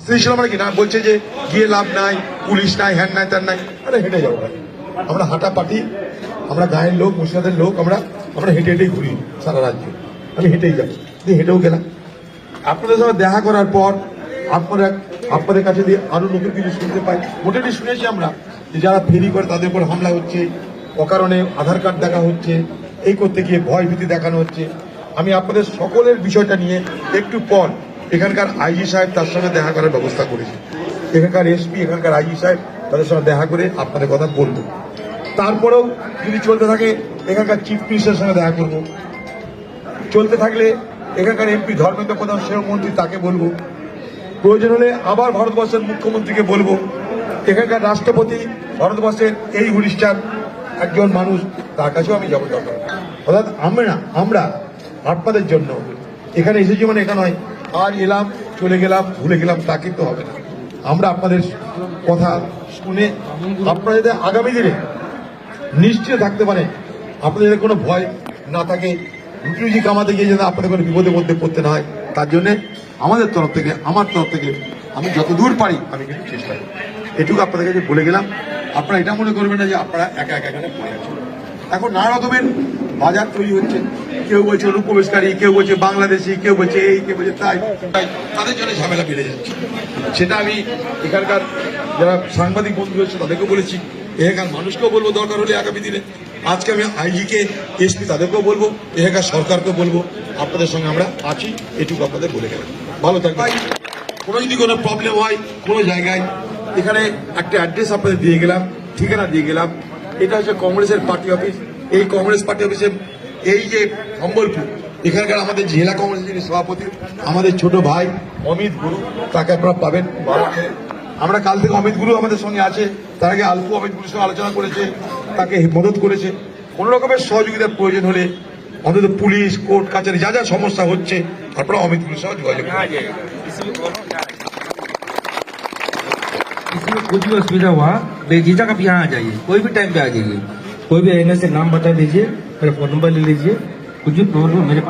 ছিল মানে কি না বলছে যে গিয়ে লাভ নাই, পুলিশ নাই, হ্যান নাই, তার নাই। আরে হেঁটে যাবো ভাই, আমরা হাঁটা পাটি, আমরা গায়ের লোক, মুর্শিদাবাদের লোক, আমরা হেঁটে হেঁটেই ঘুরি সারা রাজ্য। আমি হেঁটেই যাবো, দিয়ে হেঁটেও গেলাম। আপনাদের সঙ্গে দেখা করার পর আপনাদের কাছে দিয়ে আরো নতুন কিছু শুনতে পাই। মোটামুটি শুনেছি আমরা যে যারা ফেরি করে তাদের উপর হামলা হচ্ছে, অকারণে আধার কার্ড দেখা হচ্ছে, এই করতে গিয়ে ভয় ভীতি দেখানো হচ্ছে। আমি আপনাদের সকলের বিষয়টা নিয়ে একটু পর এখানকার আইজি সাহেব তার সঙ্গে দেখা করার ব্যবস্থা করেছি। এখানকার এসপি, এখানকার আইজি সাহেব তাদের সঙ্গে দেখা করে আপনাদের কথা বলবো। তারপরেও যদি চলতে থাকে এখানকার চিফ মিনিস্টারের সঙ্গে দেখা করবো। চলতে থাকলে এখানকার এমপি ধর্মেন্দ্র প্রধান সেবা মন্ত্রী তাকে বলবো। প্রয়োজন হলে আবার ভারতবর্ষের মুখ্যমন্ত্রীকে বলবো। এখানকার রাষ্ট্রপতি, ভারতবর্ষের এই হুলিস্টার একজন মানুষ, তার কাছেও আমি যাবো দরকার। অর্থাৎ আমরা আপনাদের জন্য এখানে এসেছি, মানে এটা নয় আর এলাম চলে গেলাম ভুলে গেলাম, তা কিন্তু হবে না। আমরা আপনাদের কথা শুনে আপনারা যাতে আগামী দিনে নিশ্চিত থাকতে পারেন, আপনাদের কোনো ভয় না থাকে, রুটি রুজি কামাতে গিয়ে যেন আপনাদের কোনো বিপদের মধ্যে পড়তে না হয়, তার জন্য আমাদের তরফ থেকে, আমার তরফ থেকে আমি যত দূর পারি আমি কিন্তু চেষ্টা করি। এটুকু আপনাদের কাছে বলে গেলাম। আপনারা এটা মনে করবেন না যে আপনারা একা একা এখানে পড়ে আছেন। এখন নানা রকমের বাজার তৈরি হচ্ছে, কেউ বলছে অনুপ্রবেশকারী, কেউ বলছে বাংলাদেশি, কেউ বলছে এই, কেউ বলছে তাই, তাদের জন্য ঝামেলা বেড়ে যাচ্ছে। সেটা আমি এখানকার যারা সাংবাদিক বন্ধু রয়েছে তাদেরকেও বলেছি, এখানকার মানুষকেও বলবো দরকার হলে আগামী দিনে। আজকে আমি আইজিকে, এসপি তাদেরকেও বলবো, এখানকার সরকারকেও বলবো, আপনাদের সঙ্গে আমরা আছি, এটুকু আপনাদের বলে গেলাম। ভালো থাকবেন। কোনো যদি কোনো প্রবলেম হয় কোনো জায়গায়, এখানে একটা অ্যাড্রেস আপনাদের দিয়ে গেলাম, ঠিকানা দিয়ে গেলাম। এটা হচ্ছে কংগ্রেসের পার্টি অফিস। এই কংগ্রেস পার্টি অফিসে এই যে সম্বলপুর, এখানকার আমাদের জেলা কংগ্রেসের যিনি সভাপতি, আমাদের ছোট ভাই অমিত গুরু, তাকে আপনারা পাবেন। আমরা কাল থেকে অমিত গুরু আমাদের সঙ্গে আছে, তার আগে আলফু অমিত গুরুর সঙ্গে আলোচনা করেছে, তাকে মদত করেছে। কোন রকমের সহযোগিতার প্রয়োজন হলে অন্তত পুলিশ, কোর্ট কাছারি যা যা সমস্যা হচ্ছে, তারপরে অমিত গুরুর সঙ্গে যোগাযোগ করুন। इसमें कुछ भी असुविधा हुआ बेझिझक आप यहाँ आ जाइए, कोई भी टाइम पे आ जाइए। कोई भी एनए से नाम बता दीजिए, मेरा फोन नंबर ले लीजिए, कुछ भी प्रॉब्लम मेरे